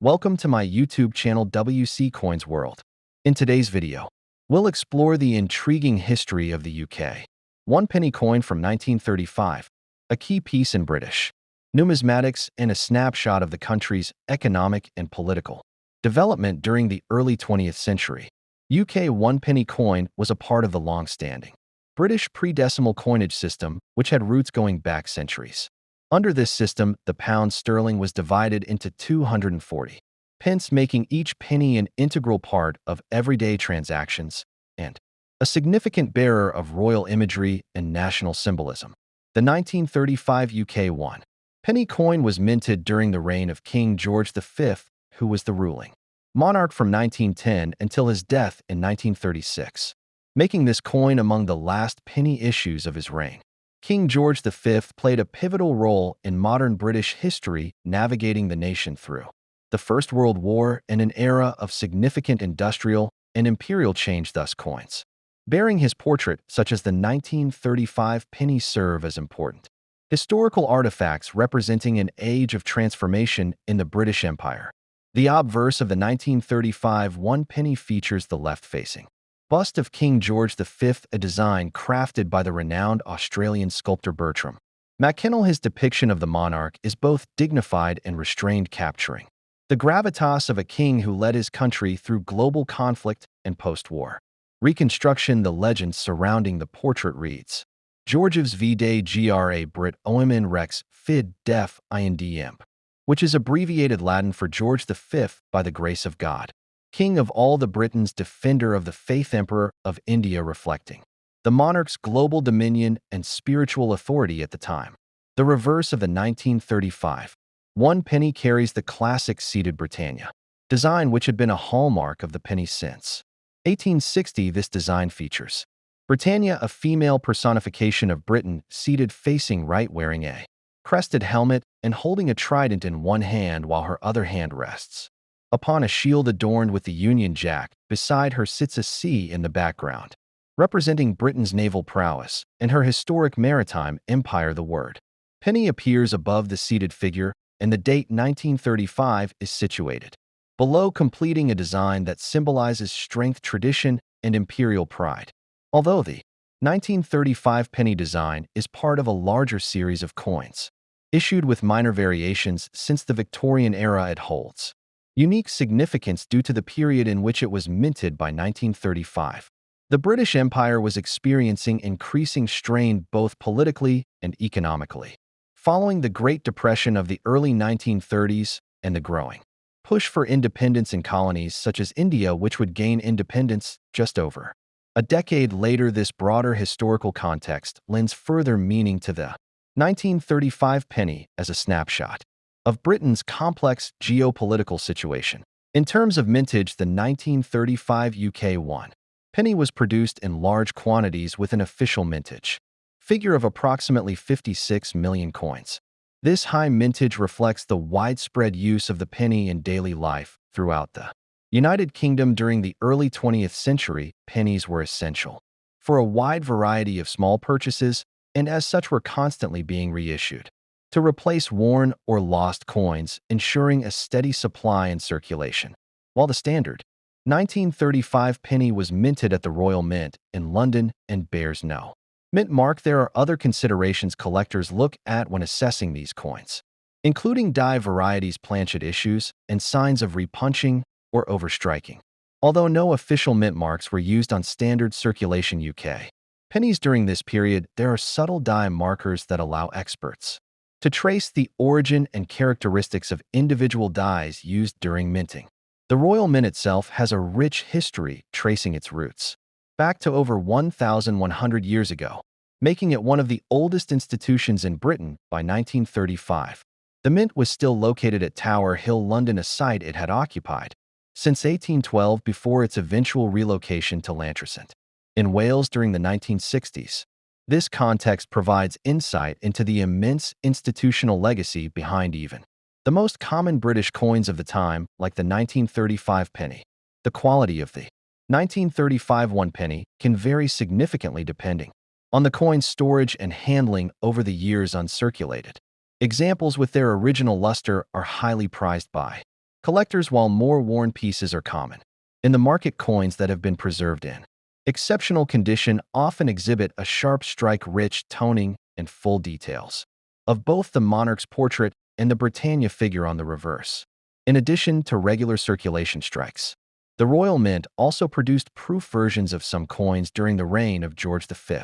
Welcome to my YouTube channel WC Coins World. In today's video, we'll explore the intriguing history of the UK. One penny coin from 1935, a key piece in British numismatics and a snapshot of the country's economic and political development during the early 20th century. UK one penny coin was a part of the long-standing British pre-decimal coinage system, which had roots going back centuries. Under this system, the pound sterling was divided into 240 pence, making each penny an integral part of everyday transactions and a significant bearer of royal imagery and national symbolism. The 1935 UK 1 penny coin was minted during the reign of King George V, who was the ruling monarch from 1910 until his death in 1936, making this coin among the last penny issues of his reign. King George V played a pivotal role in modern British history, navigating the nation through the First World War and an era of significant industrial and imperial change. Thus, coins bearing his portrait, such as the 1935 penny, serve as important historical artifacts representing an age of transformation in the British Empire. The obverse of the 1935 one penny features the left-facing bust of King George V, a design crafted by the renowned Australian sculptor Bertram Mackennal. His depiction of the monarch is both dignified and restrained, capturing the gravitas of a king who led his country through global conflict and post-war reconstruction. The legend surrounding the portrait reads, George's V-Day Gra Brit Omn Rex Fid Def Ind Imp, which is abbreviated Latin for George V, by the grace of God, King of all the Britons, defender of the faith, Emperor of India, reflecting the monarch's global dominion and spiritual authority at the time. The reverse of the 1935 one penny carries the classic seated Britannia design, which had been a hallmark of the penny since 1860. This design features Britannia, a female personification of Britain, seated facing right, wearing a crested helmet and holding a trident in one hand while her other hand rests upon a shield adorned with the Union Jack. Beside her sits a sea in the background, representing Britain's naval prowess and her historic maritime empire. The word penny appears above the seated figure, and the date 1935 is situated below, completing a design that symbolizes strength, tradition, and imperial pride. Although the 1935 penny design is part of a larger series of coins issued with minor variations since the Victorian era, it holds unique significance due to the period in which it was minted. By 1935, the British Empire was experiencing increasing strain both politically and economically, following the Great Depression of the early 1930s and the growing push for independence in colonies such as India, which would gain independence just over a decade later. This broader historical context lends further meaning to the 1935 penny as a snapshot of Britain's complex geopolitical situation. In terms of mintage, the 1935 UK 1 penny was produced in large quantities with an official mintage figure of approximately 56 million coins. This high mintage reflects the widespread use of the penny in daily life throughout the United Kingdom. During the early 20th century, pennies were essential for a wide variety of small purchases, and as such were constantly being reissued to replace worn or lost coins, ensuring a steady supply and circulation. While the standard 1935 penny was minted at the Royal Mint in London and bears no mint mark, there are other considerations collectors look at when assessing these coins, including die varieties, planchet issues, and signs of repunching or overstriking. Although no official mint marks were used on standard circulation UK pennies during this period, there are subtle die markers that allow experts to trace the origin and characteristics of individual dies used during minting. The Royal Mint itself has a rich history, tracing its roots back to over 1,100 years ago, making it one of the oldest institutions in Britain. By 1935, the Mint was still located at Tower Hill, London, a site it had occupied since 1812 before its eventual relocation to Llantrisant in Wales during the 1960s. This context provides insight into the immense institutional legacy behind even the most common British coins of the time, like the 1935 penny. The quality of the 1935 one penny can vary significantly depending on the coin's storage and handling over the years. Uncirculated examples with their original luster are highly prized by collectors, while more worn pieces are common. In the market, coins that have been preserved in exceptional condition often exhibit a sharp strike, rich toning, and full details of both the monarch's portrait and the Britannia figure on the reverse. In addition to regular circulation strikes, the Royal Mint also produced proof versions of some coins during the reign of George V.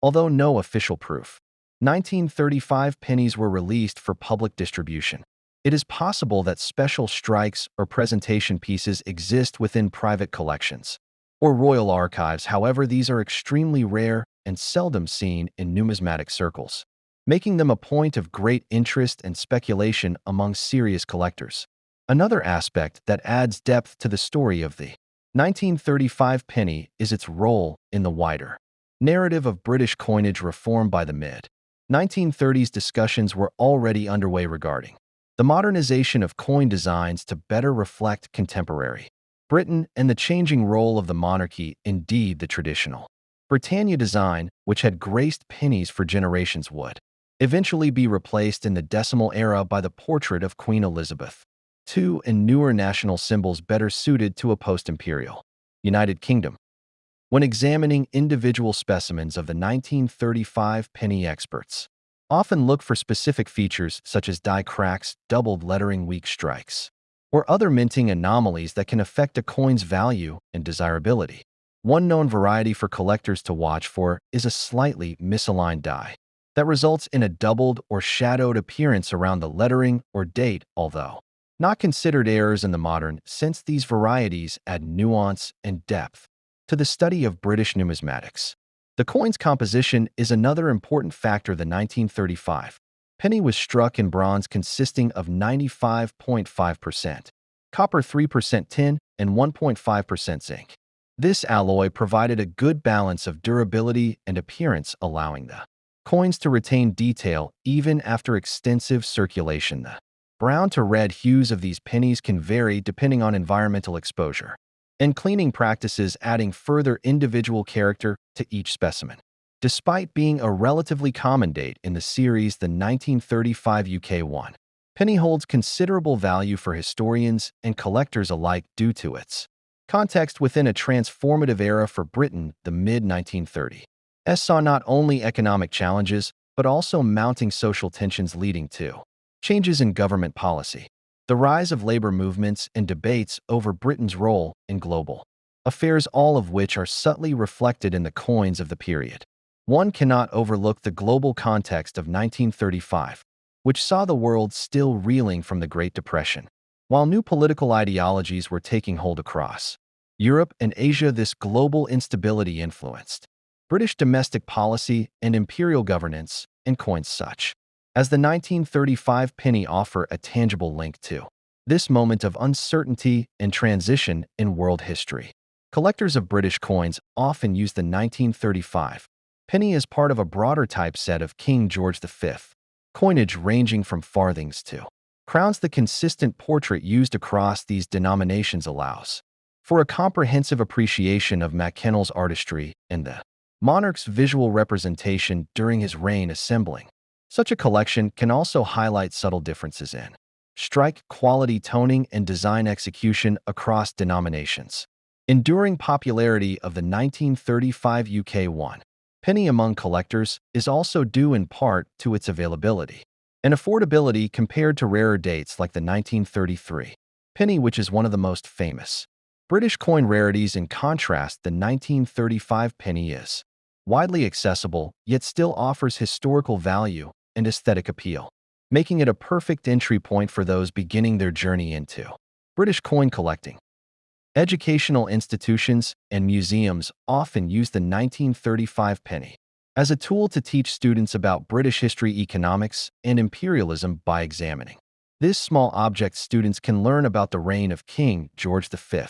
Although no official proof, 1935 pennies were released for public distribution. It is possible that special strikes or presentation pieces exist within private collections or royal archives. However, these are extremely rare and seldom seen in numismatic circles, making them a point of great interest and speculation among serious collectors. Another aspect that adds depth to the story of the 1935 penny is its role in the wider narrative of British coinage reform. By the mid-1930s, discussions were already underway regarding the modernization of coin designs to better reflect contemporary Britain and the changing role of the monarchy. Indeed, the traditional Britannia design, which had graced pennies for generations, would eventually be replaced in the decimal era by the portrait of Queen Elizabeth II and newer national symbols better suited to a post-imperial United Kingdom. When examining individual specimens of the 1935 penny, experts often look for specific features such as die cracks, doubled lettering, weak strikes, or other minting anomalies that can affect a coin's value and desirability. One known variety for collectors to watch for is a slightly misaligned die that results in a doubled or shadowed appearance around the lettering or date, although not considered errors in the modern sense. These varieties add nuance and depth to the study of British numismatics. The coin's composition is another important factor. The 1935 penny was struck in bronze consisting of 95.5% copper, 3% tin, and 1.5% zinc. This alloy provided a good balance of durability and appearance, allowing the coins to retain detail even after extensive circulation. The brown to red hues of these pennies can vary depending on environmental exposure and cleaning practices, adding further individual character to each specimen. Despite being a relatively common date in the series, the 1935 UK1 penny holds considerable value for historians and collectors alike due to its context within a transformative era for Britain. The mid-1930s saw not only economic challenges but also mounting social tensions leading to changes in government policy, the rise of labor movements, and debates over Britain's role in global affairs, all of which are subtly reflected in the coins of the period. One cannot overlook the global context of 1935, which saw the world still reeling from the Great Depression. While new political ideologies were taking hold across Europe and Asia, this global instability influenced British domestic policy and imperial governance, and coins such as the 1935 penny offer a tangible link to this moment of uncertainty and transition in world history. Collectors of British coins often use the 1935 penny as part of a broader typeset of King George V coinage, ranging from farthings to crowns. The consistent portrait used across these denominations allows for a comprehensive appreciation of McKennell's artistry and the monarch's visual representation during his reign. Assembling such a collection can also highlight subtle differences in strike quality, toning, and design execution across denominations. Enduring popularity of the 1935 UK1 penny among collectors is also due in part to its availability and affordability compared to rarer dates like the 1933 penny, which is one of the most famous British coin rarities. In contrast, the 1935 penny is widely accessible, yet still offers historical value and aesthetic appeal, making it a perfect entry point for those beginning their journey into British coin collecting. Educational institutions and museums often use the 1935 penny as a tool to teach students about British history, economics, and imperialism. By examining this small object, students can learn about the reign of King George V,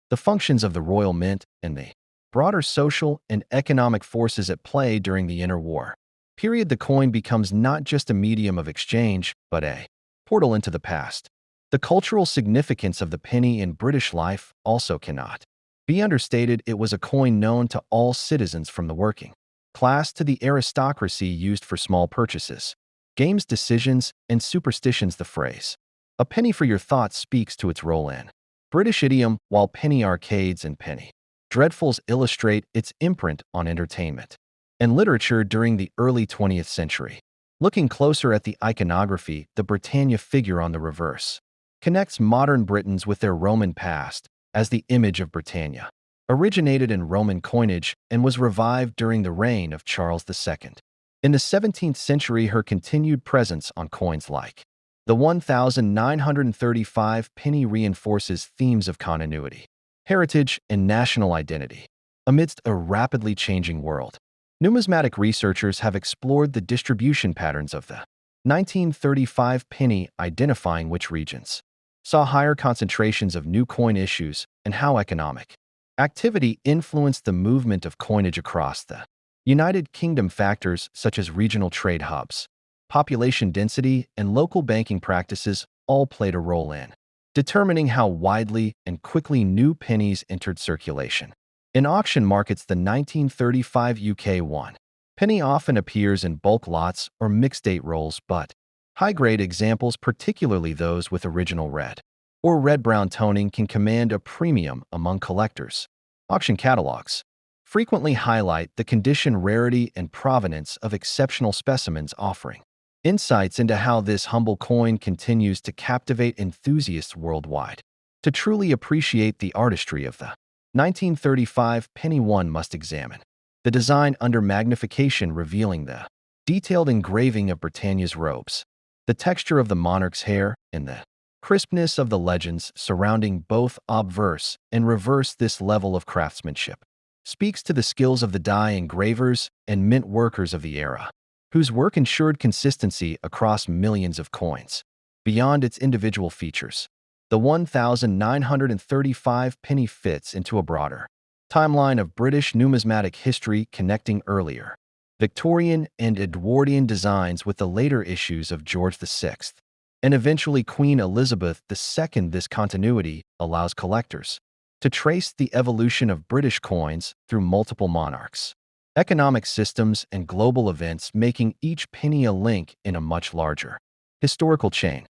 the functions of the Royal Mint, and the broader social and economic forces at play during the interwar period. The coin becomes not just a medium of exchange, but a portal into the past. The cultural significance of the penny in British life also cannot be understated. It was a coin known to all citizens from the working class to the aristocracy, used for small purchases, games, decisions, and superstitions. The phrase A penny for your thoughts speaks to its role in British idiom, while penny arcades and penny dreadfuls illustrate its imprint on entertainment and literature during the early 20th century. Looking closer at the iconography, the Britannia figure on the reverse connects modern Britons with their Roman past, as the image of Britannia originated in Roman coinage and was revived during the reign of Charles II. In the 17th century, her continued presence on coins like the 1935 penny reinforces themes of continuity, heritage, and national identity. Amidst a rapidly changing world, numismatic researchers have explored the distribution patterns of the 1935 penny, identifying which regions saw higher concentrations of new coin issues and how economic activity influenced the movement of coinage across the United Kingdom. Factors such as regional trade hubs, population density, and local banking practices all played a role in determining how widely and quickly new pennies entered circulation. In auction markets, the 1935 UK 1 penny often appears in bulk lots or mixed-date rolls, but high-grade examples, particularly those with original red or red-brown toning, can command a premium among collectors. Auction catalogs frequently highlight the condition, rarity, and provenance of exceptional specimens, offering insights into how this humble coin continues to captivate enthusiasts worldwide. To truly appreciate the artistry of the 1935 penny, one must examine the design under magnification, revealing the detailed engraving of Britannia's robes, the texture of the monarch's hair, and the crispness of the legends surrounding both obverse and reverse. This level of craftsmanship speaks to the skills of the die engravers and mint workers of the era, whose work ensured consistency across millions of coins. Beyond its individual features, the 1935 penny fits into a broader timeline of British numismatic history, connecting earlier Victorian and Edwardian designs with the later issues of George VI and eventually Queen Elizabeth II. This continuity allows collectors to trace the evolution of British coins through multiple monarchs, economic systems, and global events, making each penny a link in a much larger historical chain.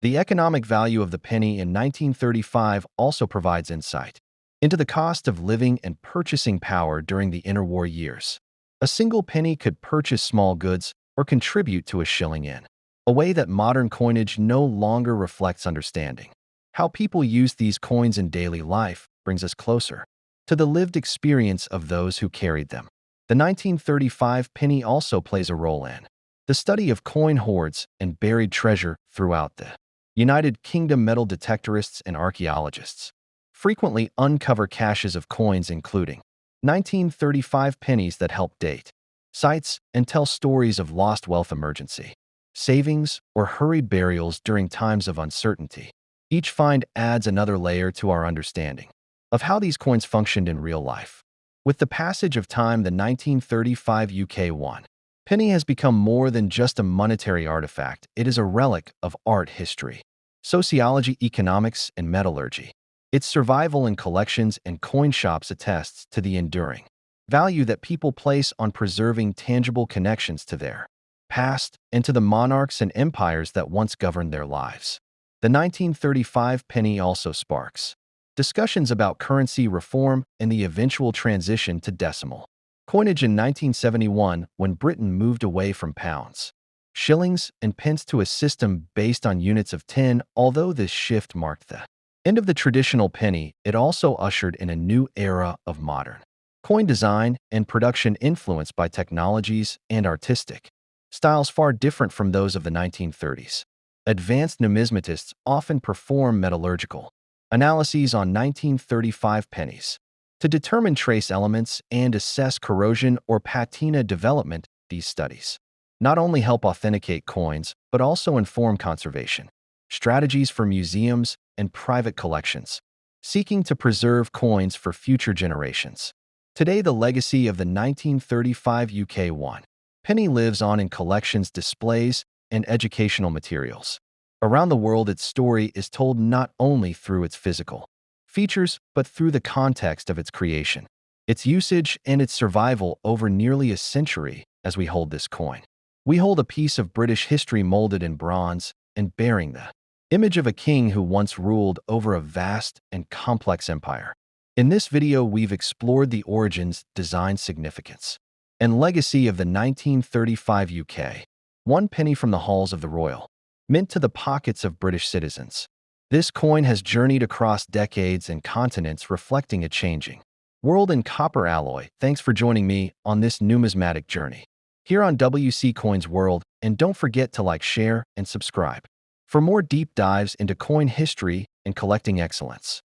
The economic value of the penny in 1935 also provides insight into the cost of living and purchasing power during the interwar years. A single penny could purchase small goods or contribute to a shilling in a way that modern coinage no longer reflects. Understanding how people use these coins in daily life brings us closer to the lived experience of those who carried them. The 1935 penny also plays a role in the study of coin hoards and buried treasure throughout the United Kingdom. Metal detectorists and archaeologists frequently uncover caches of coins, including 1935 pennies, that help date sites and tell stories of lost wealth, emergency savings, or hurried burials during times of uncertainty. Each find adds another layer to our understanding of how these coins functioned in real life. With the passage of time, the 1935 UK 1 penny has become more than just a monetary artifact. It is a relic of art history, sociology, economics, and metallurgy. Its survival in collections and coin shops attests to the enduring value that people place on preserving tangible connections to their past and to the monarchs and empires that once governed their lives. The 1935 penny also sparks discussions about currency reform and the eventual transition to decimal coinage in 1971, when Britain moved away from pounds, shillings, and pence to a system based on units of 10. Although this shift marked the end of the traditional penny, it also ushered in a new era of modern coin design and production, influenced by technologies and artistic styles far different from those of the 1930s. Advanced numismatists often perform metallurgical analyses on 1935 pennies to determine trace elements and assess corrosion or patina development. These studies not only help authenticate coins, but also inform conservation strategies for museums and private collections seeking to preserve coins for future generations. Today, the legacy of the 1935 UK 1 penny lives on in collections, displays, and educational materials. Around the world, its story is told not only through its physical features, but through the context of its creation, its usage, and its survival over nearly a century. As we hold this coin, we hold a piece of British history molded in bronze and bearing the Image of a king who once ruled over a vast and complex empire. In this video, we've explored the origins, design significance, and legacy of the 1935 UK. 1 penny from the halls of the Royal Mint to the pockets of British citizens. This coin has journeyed across decades and continents, reflecting a changing world in copper alloy. Thanks for joining me on this numismatic journey here on WC Coins World, and don't forget to like, share, and subscribe for more deep dives into coin history and collecting excellence.